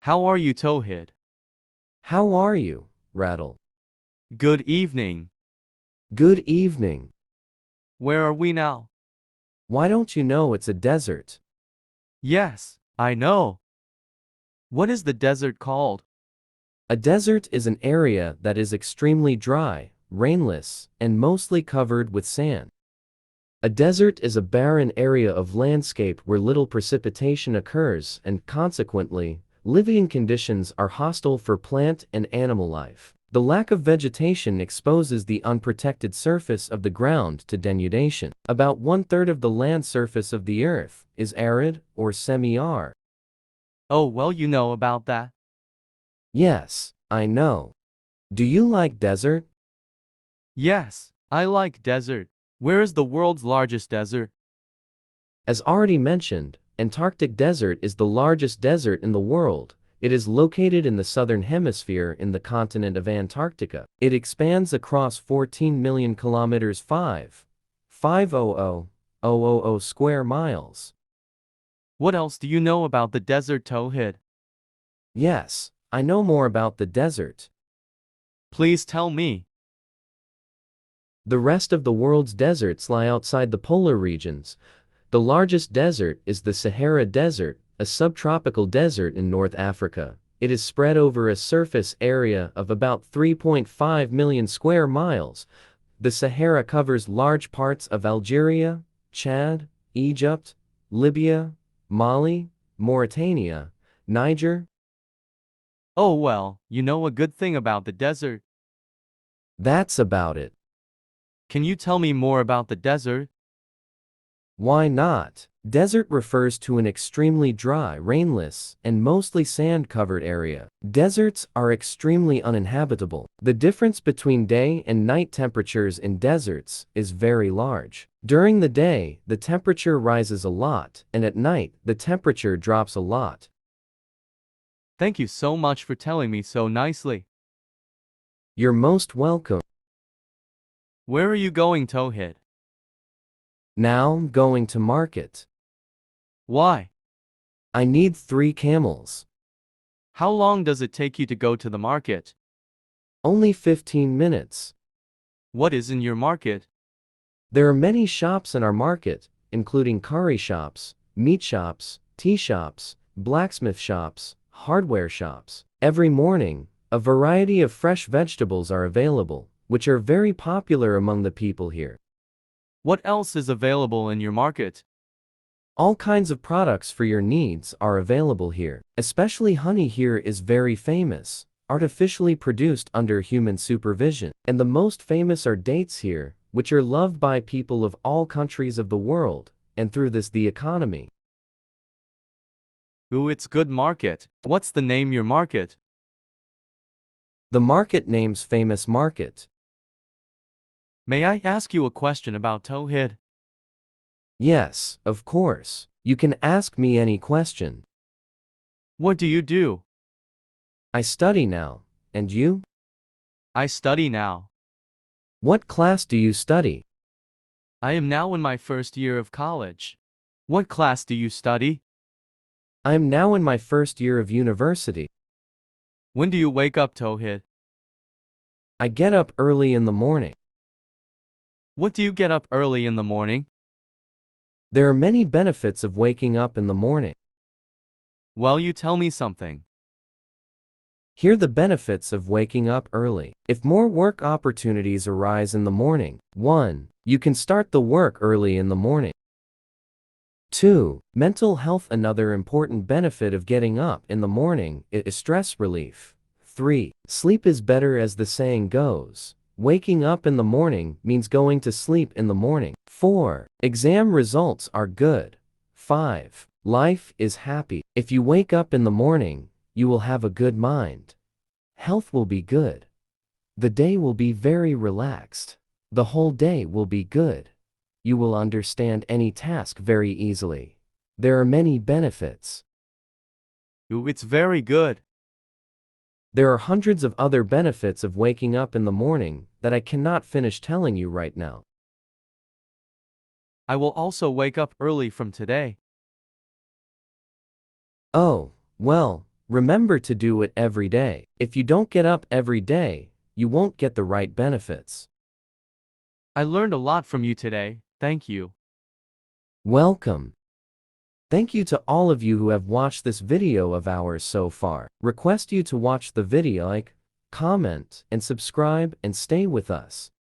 How are you, Towhead? How are you, Rattle? Good evening. Good evening. Where are we now? Why don't you know it's a desert? Yes, I know. What is the desert called? A desert is an area that is extremely dry, rainless, and mostly covered with sand. A desert is a barren area of landscape where little precipitation occurs and, consequently, living conditions are hostile for plant and animal life. The lack of vegetation exposes the unprotected surface of the ground to denudation. About one-third of the land surface of the earth is arid or semi-arid. Oh, well, you know about that. Yes, I know. Do you like desert? Yes, I like desert. Where is the world's largest desert? As already mentioned, Antarctic Desert is the largest desert in the world. It is located in the southern hemisphere in the continent of Antarctica. It expands across 14 million kilometers 5,500,000 square miles. What else do you know about the desert, Towhead? Yes, I know more about the desert. Please tell me. The rest of the world's deserts lie outside the polar regions. The largest desert is the Sahara Desert, a subtropical desert in North Africa. It is spread over a surface area of about 3.5 million square miles. The Sahara covers large parts of Algeria, Chad, Egypt, Libya, Mali, Mauritania, Niger. Oh, well, you know a good thing about the desert. That's about it. Can you tell me more about the desert? Why not? Desert refers to an extremely dry, rainless, and mostly sand-covered area. Deserts are extremely uninhabitable. The difference between day and night temperatures in deserts is very large. During the day, the temperature rises a lot, and at night, the temperature drops a lot. Thank you so much for telling me so nicely. You're most welcome. Where are you going, Towhead? Now I'm going to market. Why? I need 3 camels. How long does it take you to go to the market? Only 15 minutes. What is in your market? There are many shops in our market, including curry shops, meat shops, tea shops, blacksmith shops, hardware shops. Every morning, a variety of fresh vegetables are available, which are very popular among the people here. What else is available in your market? All kinds of products for your needs are available here. Especially honey here is very famous, artificially produced under human supervision. And the most famous are dates here, which are loved by people of all countries of the world, and through this the economy. Ooh, it's good market. What's the name your market? The market name's Famous Market. May I ask you a question about Towhead? Yes, of course. You can ask me any question. What do you do? I study now. And you? I study now. What class do you study? I am now in my first year of college. What class do you study? I am now in my first year of university. When do you wake up, Towhead? I get up early in the morning. What do you get up early in the morning? There are many benefits of waking up in the morning. Well, you tell me something. Here are the benefits of waking up early. If more work opportunities arise in the morning, 1. You can start the work early in the morning. 2. Mental health. Another important benefit of getting up in the morning is stress relief. 3. Sleep is better, as the saying goes. Waking up in the morning means going to sleep in the morning. 4. Exam results are good. 5. Life is happy. If you wake up in the morning, you will have a good mind. Health will be good. The day will be very relaxed. The whole day will be good. You will understand any task very easily. There are many benefits. Ooh, it's very good. There are hundreds of other benefits of waking up in the morning that I cannot finish telling you right now. I will also wake up early from today. Oh, well, Remember to do it every day. If you don't get up every day, you won't get the right benefits. I learned a lot from you today, thank you. Welcome. Thank you to all of you who have watched this video of ours so far. Request you to watch the video, like, comment, and subscribe, and stay with us.